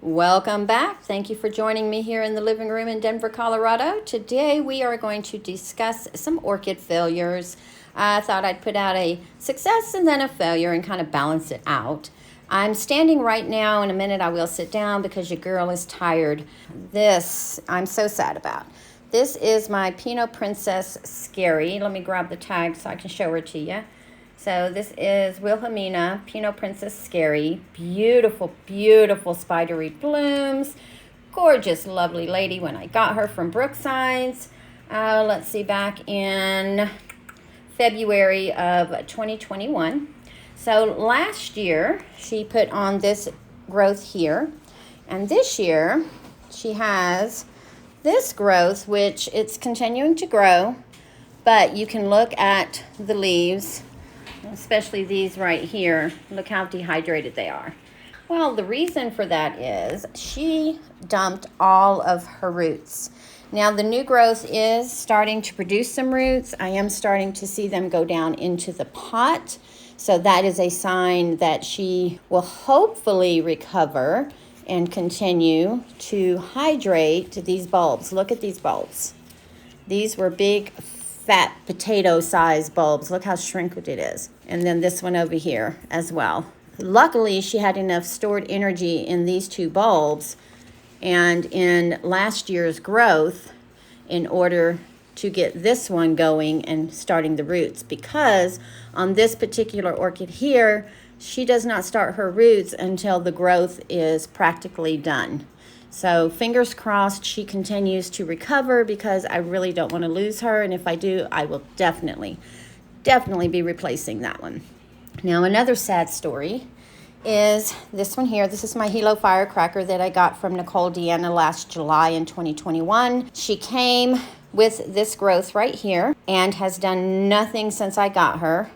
Welcome back. Thank you for joining me here in the living room in Denver, Colorado. Today we are going to discuss some orchid failures. I thought I'd put out a success and then a failure and kind of balance it out. I'm standing right now. In a minute I will sit down because your girl is tired. This I'm so sad about. This is my Pinot Princess Scary. Let me grab the tag so I can show her to you. So this is Wilhelmina Pinot Princess Scary. Beautiful, beautiful spidery blooms. Gorgeous, lovely lady when I got her from Brooksides. Let's see, back in February of 2021. So last year, she put on this growth here. And this year, she has this growth, which it's continuing to grow. But you can look at the leaves, especially these right here. Look how dehydrated they are. Well, the reason for that is she dumped all of her roots. Now the new growth is starting to produce some roots. I am starting to see them go down into the pot. So that is a sign that she will hopefully recover and continue to hydrate these bulbs. Look at these bulbs. These were big, fat potato size bulbs. Look how shrinked it is. And then this one over here as well. Luckily, she had enough stored energy in these two bulbs and in last year's growth in order to get this one going and starting the roots, because on this particular orchid here, she does not start her roots until the growth is practically done. So fingers crossed she continues to recover, because I really don't want to lose her. And if I do, I will definitely be replacing that one. Now another sad story is this one here. This is my Hilo firecracker that I got from Nicole Deanna last July in 2021. She came with this growth right here and has done nothing since I got her.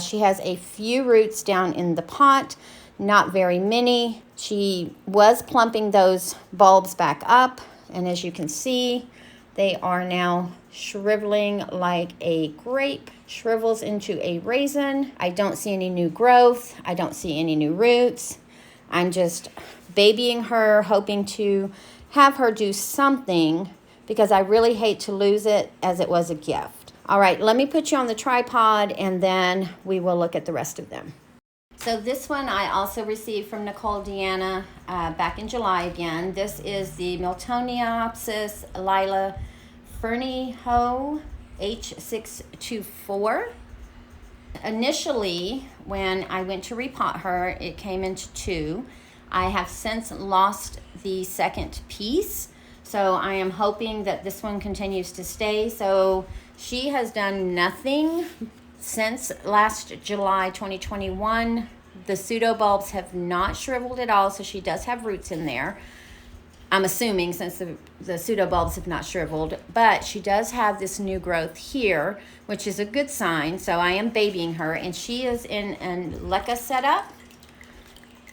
She has a few roots down in the pot, not very many. She was plumping those bulbs back up, and as you can see, they are now shriveling like a grape shrivels into a raisin. I don't see any new growth. I don't see any new roots. I'm just babying her, hoping to have her do something, because I really hate to lose it as it was a gift. All right, let me put you on the tripod and then we will look at the rest of them. So this one I also received from Nicole Deanna back in July again. This is the Miltoniopsis Lila Fernie Ho H624. Initially, when I went to repot her, it came into two. I have since lost the second piece, so I am hoping that this one continues to stay. So she has done nothing since last July 2021. The pseudo bulbs have not shriveled at all, so she does have roots in there. I'm assuming, since the pseudo bulbs have not shriveled, but she does have this new growth here, which is a good sign. So I am babying her, and she is in an LECA setup,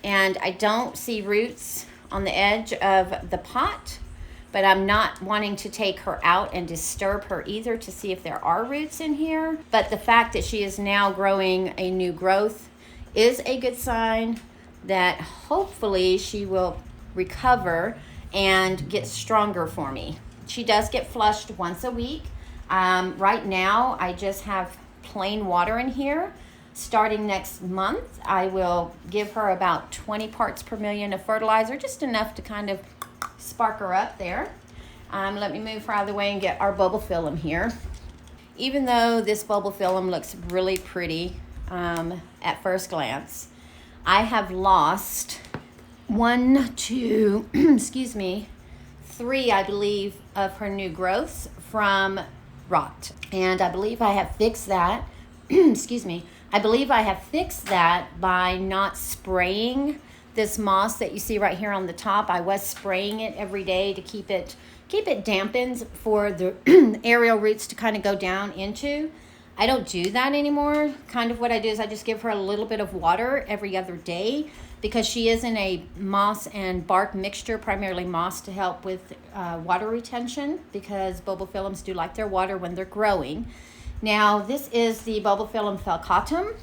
and I don't see roots on the edge of the pot, but I'm not wanting to take her out and disturb her either to see if there are roots in here. But the fact that she is now growing a new growth is a good sign that hopefully she will recover and get stronger for me. She does get flushed once a week. Right now, I just have plain water in here. Starting next month, I will give her about 20 parts per million of fertilizer, just enough to kind of spark her up there. Let me move her out of the way and get our bulbophyllum here. Even though this bulbophyllum looks really pretty at first glance, I have lost three, I believe, of her new growths from rot. And I believe I have fixed that. I believe I have fixed that by not spraying this moss that you see right here on the top. I was spraying it every day to keep it dampened for the aerial roots to kind of go down into. I don't do that anymore. Kind of what I do is I just give her a little bit of water every other day, because she is in a moss and bark mixture, primarily moss to help with water retention, because bulbophyllums do like their water when they're growing. Now, this is the bulbophyllum falcatum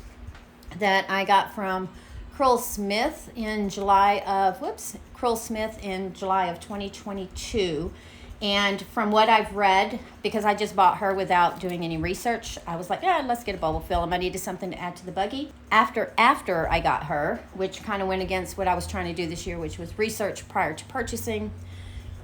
that I got from Krill Smith in July of 2022. And from what I've read, because I just bought her without doing any research, I was like, yeah, let's get a bulb film. I needed something to add to the buggy. After I got her, which kind of went against what I was trying to do this year, which was research prior to purchasing.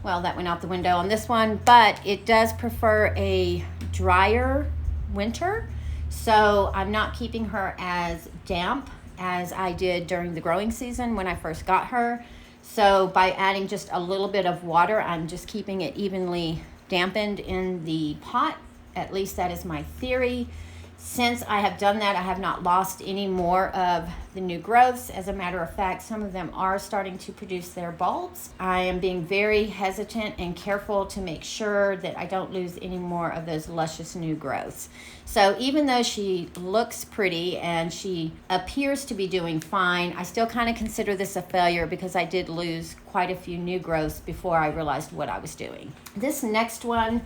Well, that went out the window on this one, but it does prefer a drier winter. So I'm not keeping her as damp as I did during the growing season when I first got her. So by adding just a little bit of water, I'm just keeping it evenly dampened in the pot. At least that is my theory. Since I have done that, I have not lost any more of the new growths. As a matter of fact, some of them are starting to produce their bulbs. I am being very hesitant and careful to make sure that I don't lose any more of those luscious new growths. So even though she looks pretty and she appears to be doing fine, I still kind of consider this a failure because I did lose quite a few new growths before I realized what I was doing. This next one,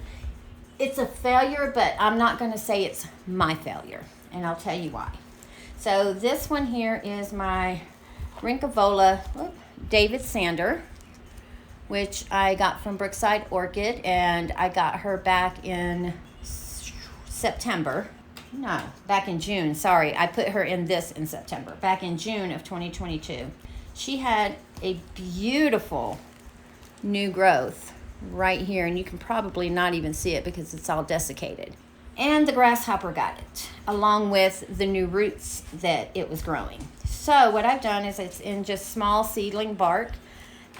it's a failure, but I'm not going to say it's my failure, and I'll tell you why. So this one here is my Rincovola David Sander, which I got from Brookside Orchid, and I got her back in back in June. Sorry, I put her in this in September. Back in June of 2022. She had a beautiful new growth right here, and you can probably not even see it because it's all desiccated. And the grasshopper got it, along with the new roots that it was growing. So what I've done is it's in just small seedling bark,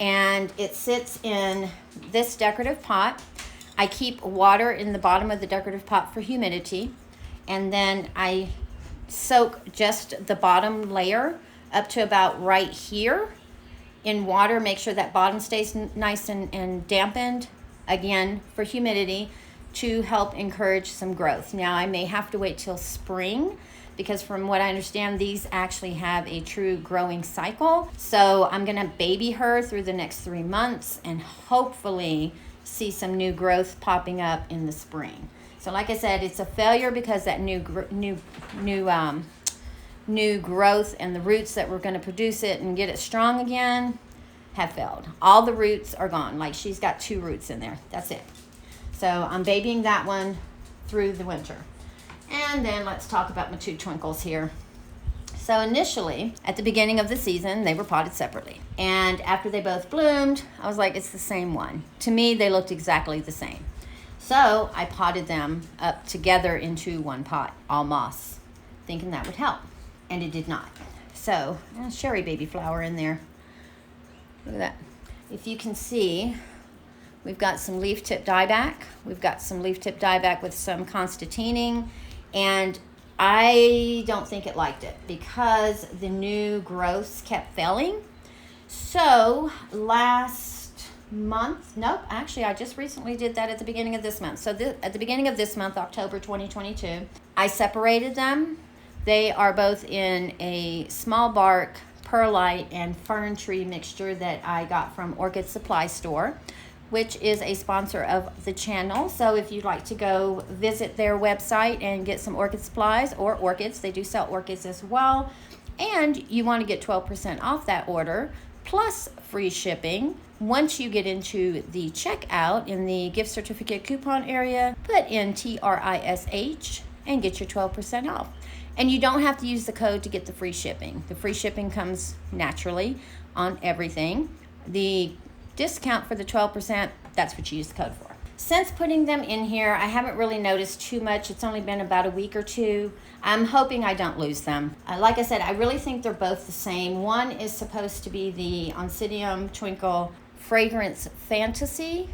and it sits in this decorative pot. I keep water in the bottom of the decorative pot for humidity, and then I soak just the bottom layer up to about right here in water. Make sure that bottom stays nice and dampened, again for humidity, to help encourage some growth. Now I may have to wait till spring because from what I understand, these actually have a true growing cycle. So I'm gonna baby her through the next 3 months and hopefully see some new growth popping up in the spring. So like I said, it's a failure because that new growth and the roots that were going to produce it and get it strong again have failed. All the roots are gone. Like, she's got 2 roots in there. That's it. So I'm babying that one through the winter. And then let's talk about my 2 twinkles here. So initially, at the beginning of the season, they were potted separately. And after they both bloomed, I was like, it's the same one. To me, they looked exactly the same. So I potted them up together into one pot, all moss, thinking that would help. And it did not. So, cherry baby flower in there. Look at that. If you can see, we've got some leaf tip dieback. We've got some leaf tip dieback with some constantining. And I don't think it liked it because the new growths kept failing. So last month, I just recently did that at the beginning of this month. So at the beginning of this month, October 2022, I separated them. They are both in a small bark, perlite, and fern tree mixture that I got from Orchid Supply Store, which is a sponsor of the channel. So if you'd like to go visit their website and get some orchid supplies or orchids, they do sell orchids as well, and you want to get 12% off that order plus free shipping. Once you get into the checkout in the gift certificate coupon area, put in TRISH and get your 12% off. And you don't have to use the code to get the free shipping. The free shipping comes naturally on everything. The discount for the 12%, that's what you use the code for. Since putting them in here, I haven't really noticed too much. It's only been about a week or 2. I'm hoping I don't lose them. Like I said, I really think they're both the same. One is supposed to be the Oncidium Twinkle Fragrance Fantasy,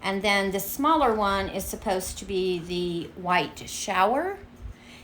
and then the smaller one is supposed to be the White Shower.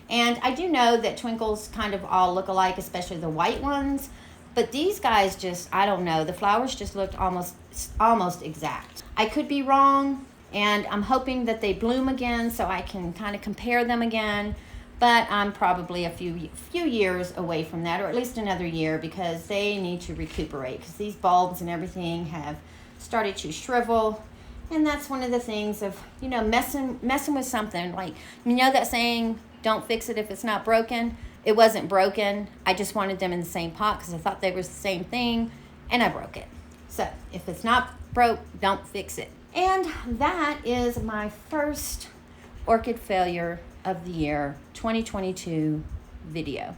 And I do know that twinkles kind of all look alike, especially the white ones. But these guys just, I don't know, the flowers just looked almost exact. I could be wrong, and I'm hoping that they bloom again so I can kind of compare them again. But I'm probably a few years away from that, or at least another year, because they need to recuperate. Because these bulbs and everything have started to shrivel. And that's one of the things of, messing with something. Like, that saying, don't fix it if it's not broken? It wasn't broken. I just wanted them in the same pot because I thought they were the same thing, and I broke it. So if it's not broke, don't fix it. And that is my first orchid failure of the year 2022 video.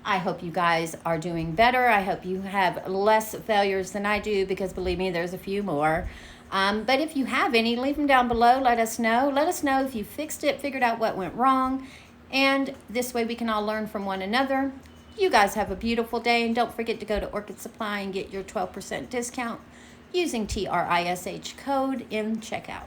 I hope you guys are doing better. I hope you have less failures than I do, because believe me, there's a few more. But if you have any, leave them down below. Let us know. Let us know if you fixed it, figured out what went wrong. And this way we can all learn from one another. You guys have a beautiful day. And don't forget to go to Orchid Supply and get your 12% discount using TRISH code in checkout.